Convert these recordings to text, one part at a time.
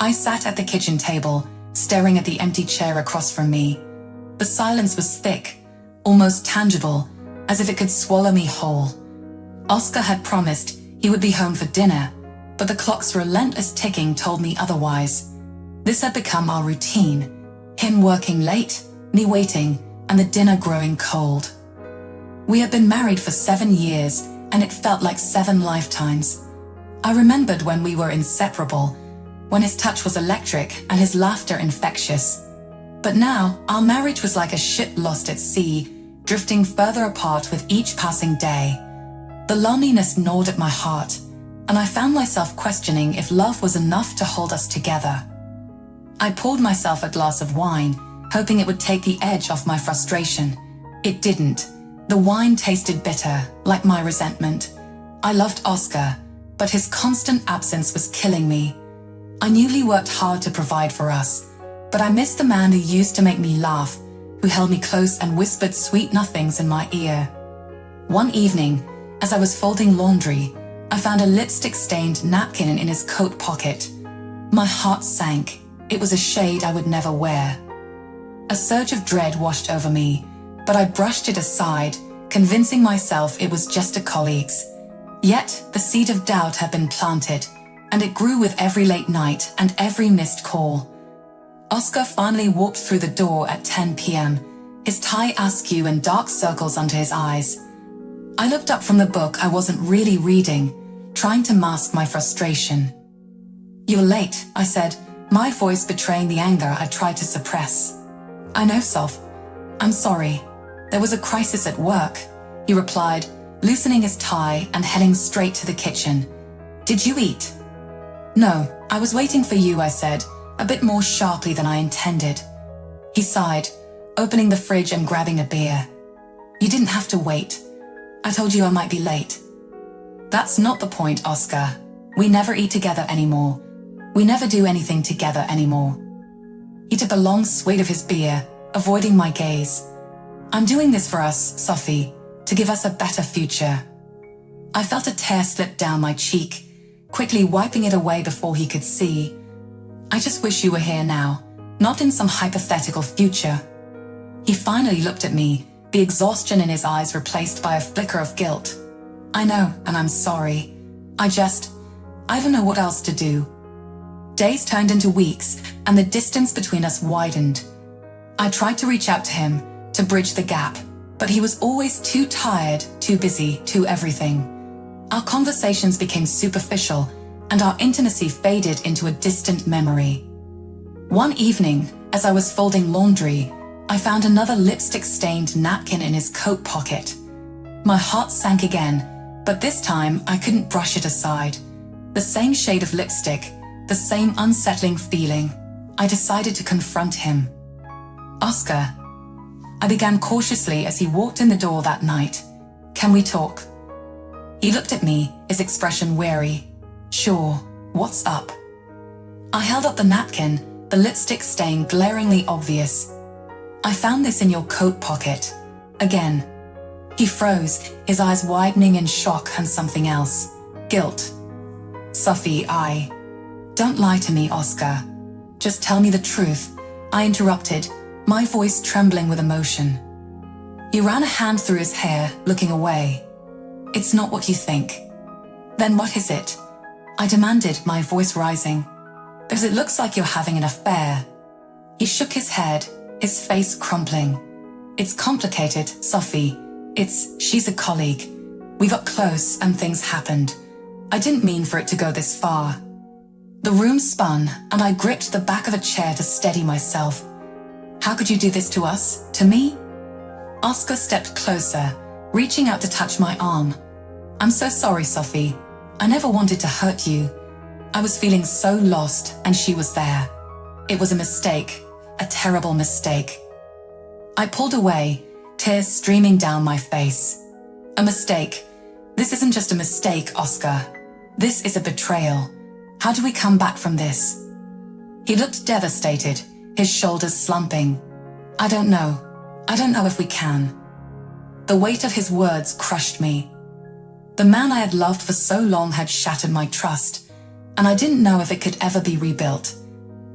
I sat at the kitchen table, staring at the empty chair across from me. The silence was thick, almost tangible, as if it could swallow me whole. Oscar had promised he would be home for dinner, but the clock's relentless ticking told me otherwise. This had become our routine, him working late, me waiting, and the dinner growing cold. We had been married for 7 years, and it felt like 7 lifetimes. I remembered when we were inseparable, when his touch was electric and his laughter infectious. But now, our marriage was like a ship lost at sea, drifting further apart with each passing day. The loneliness gnawed at my heart, and I found myself questioning if love was enough to hold us together. I poured myself a glass of wine, hoping it would take the edge off my frustration. It didn't. The wine tasted bitter, like my resentment. I loved Oscar, but his constant absence was killing me. I knew he worked hard to provide for us, but I missed the man who used to make me laugh, who held me close and whispered sweet nothings in my ear. One evening, as I was folding laundry, I found a lipstick-stained napkin in his coat pocket. My heart sank. It was a shade I would never wear. A surge of dread washed over me, but I brushed it aside, convincing myself it was just a colleague's. Yet, the seed of doubt had been planted, and it grew with every late night and every missed call. Oscar finally walked through the door at 10 p.m., his tie askew and dark circles under his eyes. I looked up from the book I wasn't really reading, trying to mask my frustration. "You're late," I said, my voice betraying the anger I tried to suppress. "I know, Soph. I'm sorry. There was a crisis at work," he replied, loosening his tie and heading straight to the kitchen. "Did you eat?" "No, I was waiting for you," I said, a bit more sharply than I intended. He sighed, opening the fridge and grabbing a beer. "You didn't have to wait. I told you I might be late." "That's not the point, Oscar. We never eat together anymore. We never do anything together anymore." He took a long swig of his beer, avoiding my gaze. "I'm doing this for us, Sophie, to give us a better future." I felt a tear slip down my cheek, quickly wiping it away before he could see. "I just wish you were here now, not in some hypothetical future." He finally looked at me, the exhaustion in his eyes replaced by a flicker of guilt. "I know, and I'm sorry. I don't know what else to do." Days turned into weeks, and the distance between us widened. I tried to reach out to him, to bridge the gap, but he was always too tired, too busy, too everything. Our conversations became superficial, and our intimacy faded into a distant memory. One evening, as I was folding laundry, I found another lipstick-stained napkin in his coat pocket. My heart sank again, but this time I couldn't brush it aside. The same shade of lipstick, the same unsettling feeling. I decided to confront him. "Oscar," I began cautiously as he walked in the door that night. "Can we talk?" He looked at me, his expression wary. "Sure, what's up?" I held up the napkin, the lipstick stain glaringly obvious. "I found this in your coat pocket." Again. He froze, his eyes widening in shock and something else. Guilt. "Sophie, Don't lie to me, Oscar. Just tell me the truth," I interrupted, my voice trembling with emotion. He ran a hand through his hair, looking away. "It's not what you think." "Then what is it?" I demanded, my voice rising. "Because it looks like you're having an affair." He shook his head, his face crumpling. "It's complicated, Sophie. She's a colleague. We got close and things happened. I didn't mean for it to go this far." The room spun, and I gripped the back of a chair to steady myself. "How could you do this to us? To me?" Oscar stepped closer, reaching out to touch my arm. "I'm so sorry, Sophie. I never wanted to hurt you. I was feeling so lost, and she was there. It was a mistake, a terrible mistake." I pulled away, tears streaming down my face. "A mistake. This isn't just a mistake, Oscar. This is a betrayal. How do we come back from this?" He looked devastated, his shoulders slumping. I don't know if we can." The weight of his words crushed me. The man I had loved for so long had shattered my trust, and I didn't know if it could ever be rebuilt.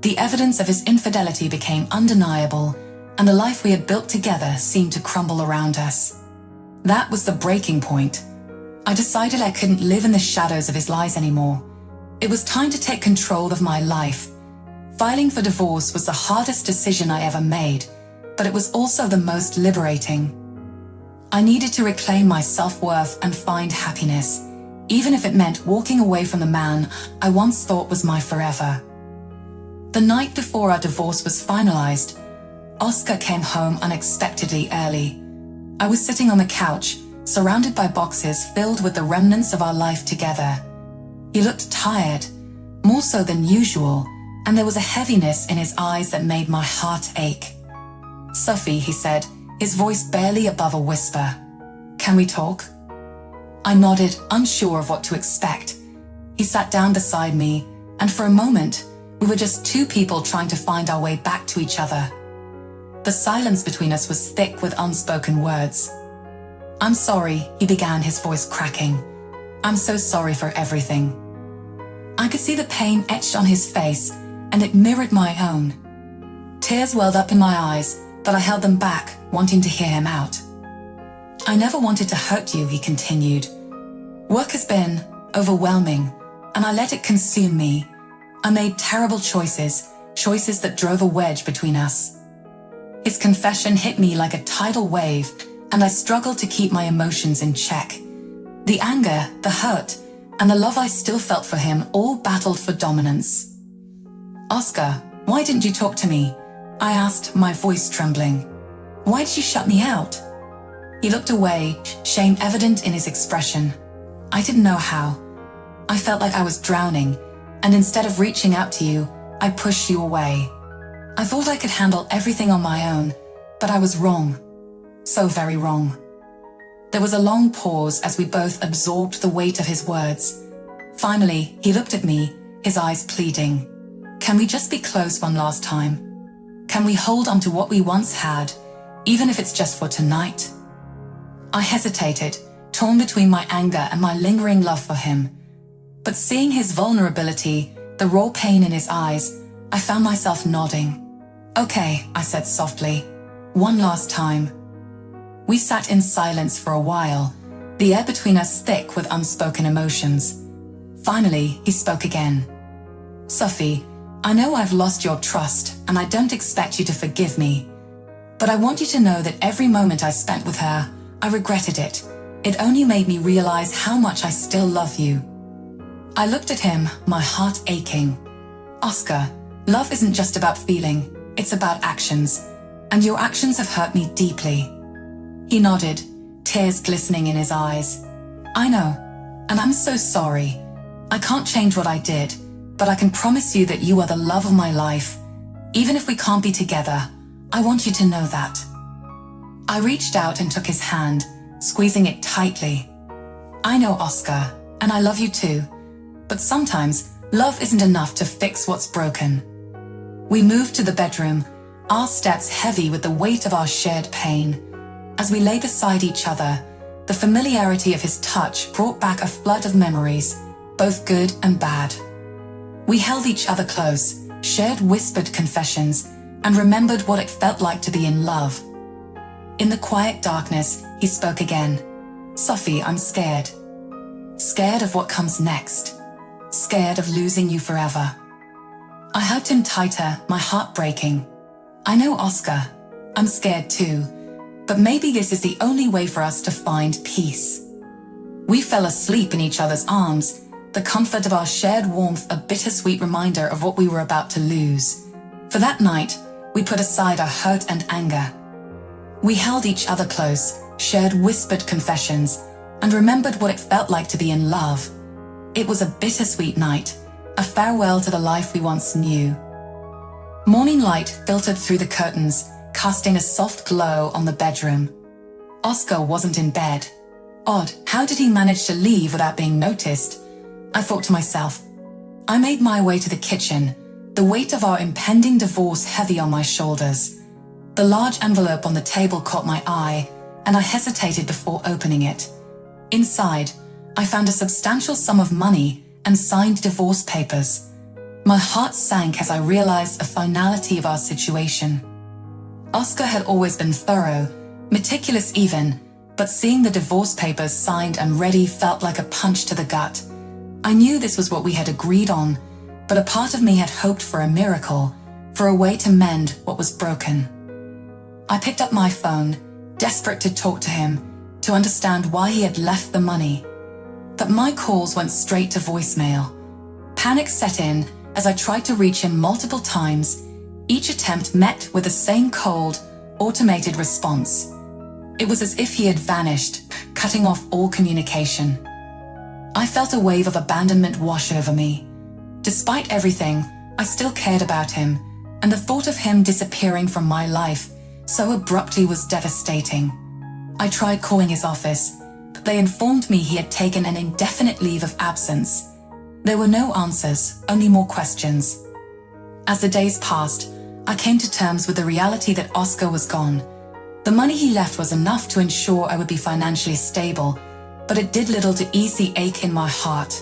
The evidence of his infidelity became undeniable, and the life we had built together seemed to crumble around us. That was the breaking point. I decided I couldn't live in the shadows of his lies anymore. It was time to take control of my life. Filing for divorce was the hardest decision I ever made, but it was also the most liberating. I needed to reclaim my self-worth and find happiness, even if it meant walking away from the man I once thought was my forever. The night before our divorce was finalized, Oscar came home unexpectedly early. I was sitting on the couch, surrounded by boxes filled with the remnants of our life together. He looked tired, more so than usual, and there was a heaviness in his eyes that made my heart ache. "Sophie," he said, his voice barely above a whisper. "Can we talk?" I nodded, unsure of what to expect. He sat down beside me, and for a moment, we were just two people trying to find our way back to each other. The silence between us was thick with unspoken words. "I'm sorry," he began, his voice cracking. "I'm so sorry for everything." I could see the pain etched on his face, and it mirrored my own. Tears welled up in my eyes, but I held them back, wanting to hear him out. "I never wanted to hurt you," he continued. "Work has been overwhelming, and I let it consume me. I made terrible choices that drove a wedge between us." His confession hit me like a tidal wave, and I struggled to keep my emotions in check. The anger, the hurt, and the love I still felt for him all battled for dominance. "Oscar, why didn't you talk to me?" I asked, my voice trembling. "Why did you shut me out?" He looked away, shame evident in his expression. I didn't know how. I felt like I was drowning, and instead of reaching out to you, I pushed you away. I thought I could handle everything on my own, but I was wrong. So very wrong. There was a long pause as we both absorbed the weight of his words. Finally, he looked at me, his eyes pleading. "Can we just be close one last time? Can we hold on to what we once had, even if it's just for tonight?" I hesitated, torn between my anger and my lingering love for him. But seeing his vulnerability, the raw pain in his eyes, I found myself nodding. "Okay," I said softly. "One last time." We sat in silence for a while, the air between us thick with unspoken emotions. Finally, he spoke again. "Sophie, I know I've lost your trust, and I don't expect you to forgive me. But I want you to know that every moment I spent with her, I regretted it. It only made me realize how much I still love you." I looked at him, my heart aching. "Oscar, love isn't just about feeling, it's about actions, and your actions have hurt me deeply." He nodded, tears glistening in his eyes. "I know, and I'm so sorry. I can't change what I did, but I can promise you that you are the love of my life. Even if we can't be together, I want you to know that." I reached out and took his hand, squeezing it tightly. "I know, Oscar, and I love you too, but sometimes love isn't enough to fix what's broken." We moved to the bedroom, our steps heavy with the weight of our shared pain. As we lay beside each other, the familiarity of his touch brought back a flood of memories, both good and bad. We held each other close, shared whispered confessions, and remembered what it felt like to be in love. In the quiet darkness, he spoke again. "Sophie, I'm scared. Scared of what comes next. Scared of losing you forever." I hugged him tighter, my heart breaking. "I know, Oscar. I'm scared too. But maybe this is the only way for us to find peace." We fell asleep in each other's arms, the comfort of our shared warmth a bittersweet reminder of what we were about to lose. For that night, we put aside our hurt and anger. We held each other close, shared whispered confessions, and remembered what it felt like to be in love. It was a bittersweet night, a farewell to the life we once knew. Morning light filtered through the curtains, casting a soft glow on the bedroom. Oscar wasn't in bed. Odd, how did he manage to leave without being noticed? I thought to myself. I made my way to the kitchen, the weight of our impending divorce heavy on my shoulders. The large envelope on the table caught my eye, and I hesitated before opening it. Inside, I found a substantial sum of money and signed divorce papers. My heart sank as I realized the finality of our situation. Oscar had always been thorough, meticulous even, but seeing the divorce papers signed and ready felt like a punch to the gut. I knew this was what we had agreed on, but a part of me had hoped for a miracle, for a way to mend what was broken. I picked up my phone, desperate to talk to him, to understand why he had left the money. But my calls went straight to voicemail. Panic set in as I tried to reach him multiple times, each attempt met with the same cold, automated response. It was as if he had vanished, cutting off all communication. I felt a wave of abandonment wash over me. Despite everything, I still cared about him, and the thought of him disappearing from my life so abruptly was devastating. I tried calling his office, but they informed me he had taken an indefinite leave of absence. There were no answers, only more questions. As the days passed, I came to terms with the reality that Oscar was gone. The money he left was enough to ensure I would be financially stable, but it did little to ease the ache in my heart.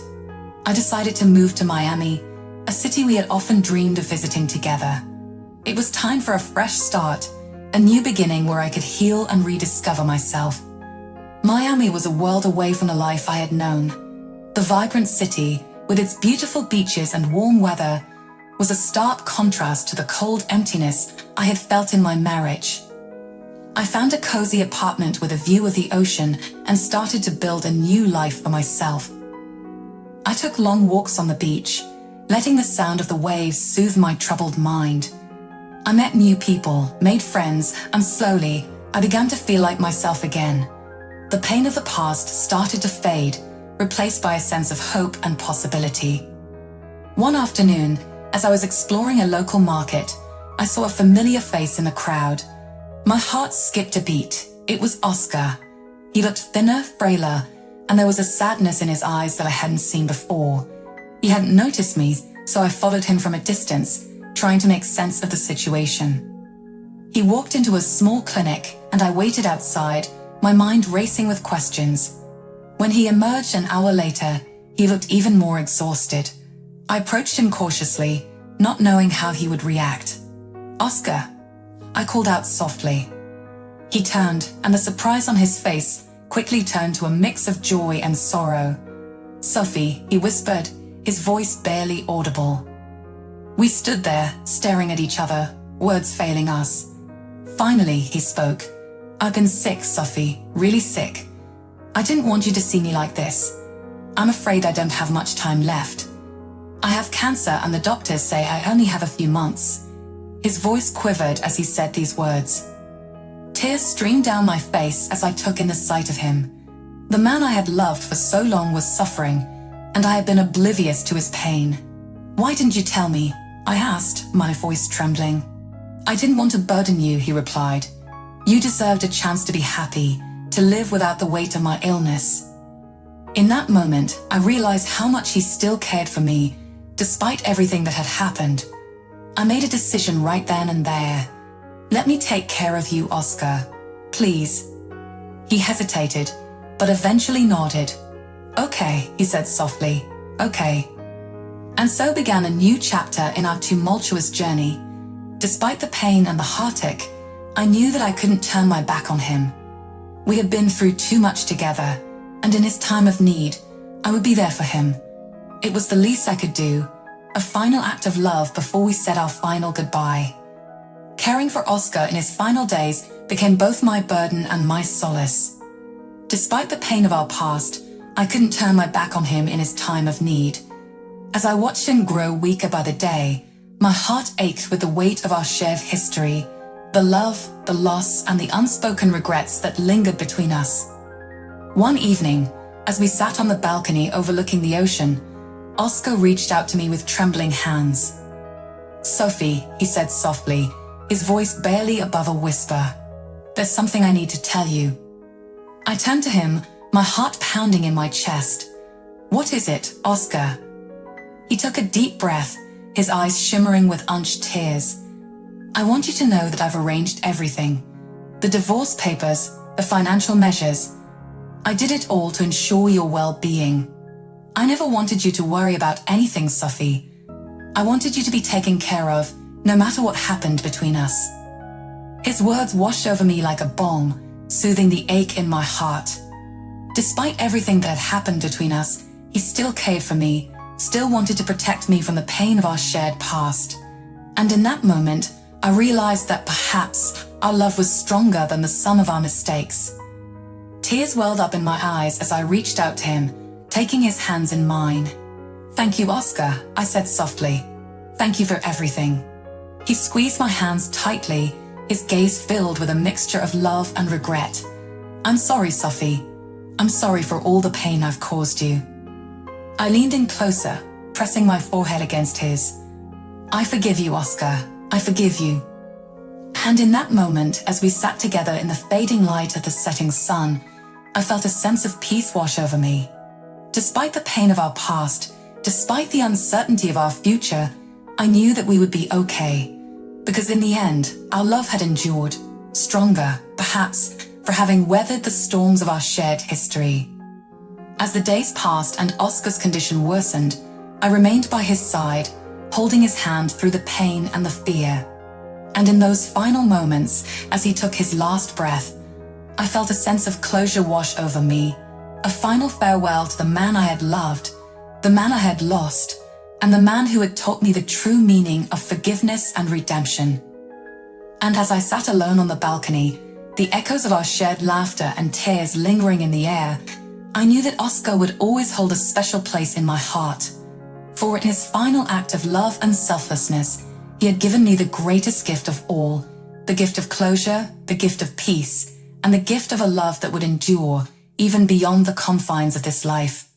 I decided to move to Miami, a city we had often dreamed of visiting together. It was time for a fresh start, a new beginning where I could heal and rediscover myself. Miami was a world away from the life I had known. The vibrant city, with its beautiful beaches and warm weather, was a stark contrast to the cold emptiness I had felt in my marriage. I found a cozy apartment with a view of the ocean and started to build a new life for myself. I took long walks on the beach, letting the sound of the waves soothe my troubled mind. I met new people, made friends, and slowly, I began to feel like myself again. The pain of the past started to fade, replaced by a sense of hope and possibility. One afternoon, as I was exploring a local market, I saw a familiar face in the crowd. My heart skipped a beat. It was Oscar. He looked thinner, frailer, and there was a sadness in his eyes that I hadn't seen before. He hadn't noticed me, so I followed him from a distance, trying to make sense of the situation. He walked into a small clinic, and I waited outside, my mind racing with questions. When he emerged an hour later, he looked even more exhausted. I approached him cautiously, not knowing how he would react. "Oscar," I called out softly. He turned, and the surprise on his face quickly turned to a mix of joy and sorrow. "Sophie," he whispered, his voice barely audible. We stood there, staring at each other, words failing us. Finally, he spoke. "I've been sick, Sophie, really sick. I didn't want you to see me like this. I'm afraid I don't have much time left. I have cancer and the doctors say I only have a few months." His voice quivered as he said these words. Tears streamed down my face as I took in the sight of him. The man I had loved for so long was suffering, and I had been oblivious to his pain. "Why didn't you tell me?" I asked, my voice trembling. "I didn't want to burden you," he replied. "You deserved a chance to be happy, to live without the weight of my illness." In that moment, I realized how much he still cared for me, despite everything that had happened. I made a decision right then and there. "Let me take care of you, Oscar. Please." He hesitated, but eventually nodded. "Okay," he said softly. "Okay." And so began a new chapter in our tumultuous journey. Despite the pain and the heartache, I knew that I couldn't turn my back on him. We had been through too much together, and in his time of need, I would be there for him. It was the least I could do, a final act of love before we said our final goodbye. Caring for Oscar in his final days became both my burden and my solace. Despite the pain of our past, I couldn't turn my back on him in his time of need. As I watched him grow weaker by the day, my heart ached with the weight of our shared history, the love, the loss, and the unspoken regrets that lingered between us. One evening, as we sat on the balcony overlooking the ocean, Oscar reached out to me with trembling hands. "Sophie," he said softly, his voice barely above a whisper. "There's something I need to tell you." I turned to him, my heart pounding in my chest. "What is it, Oscar?" He took a deep breath, his eyes shimmering with unshed tears. "I want you to know that I've arranged everything. The divorce papers, the financial measures. I did it all to ensure your well-being. I never wanted you to worry about anything, Sophie. I wanted you to be taken care of, no matter what happened between us." His words washed over me like a balm, soothing the ache in my heart. Despite everything that had happened between us, he still cared for me, still wanted to protect me from the pain of our shared past. And in that moment, I realized that perhaps our love was stronger than the sum of our mistakes. Tears welled up in my eyes as I reached out to him, taking his hands in mine. "Thank you, Oscar," I said softly. "Thank you for everything." He squeezed my hands tightly, his gaze filled with a mixture of love and regret. "I'm sorry, Sophie. I'm sorry for all the pain I've caused you." I leaned in closer, pressing my forehead against his. "I forgive you, Oscar. I forgive you." And in that moment, as we sat together in the fading light of the setting sun, I felt a sense of peace wash over me. Despite the pain of our past, despite the uncertainty of our future, I knew that we would be okay. Because in the end, our love had endured, stronger, perhaps, for having weathered the storms of our shared history. As the days passed and Oscar's condition worsened, I remained by his side, holding his hand through the pain and the fear. And in those final moments, as he took his last breath, I felt a sense of closure wash over me, a final farewell to the man I had loved, the man I had lost, and the man who had taught me the true meaning of forgiveness and redemption. And as I sat alone on the balcony, the echoes of our shared laughter and tears lingering in the air, I knew that Oscar would always hold a special place in my heart. For in his final act of love and selflessness, he had given me the greatest gift of all, the gift of closure, the gift of peace, and the gift of a love that would endure, even beyond the confines of this life.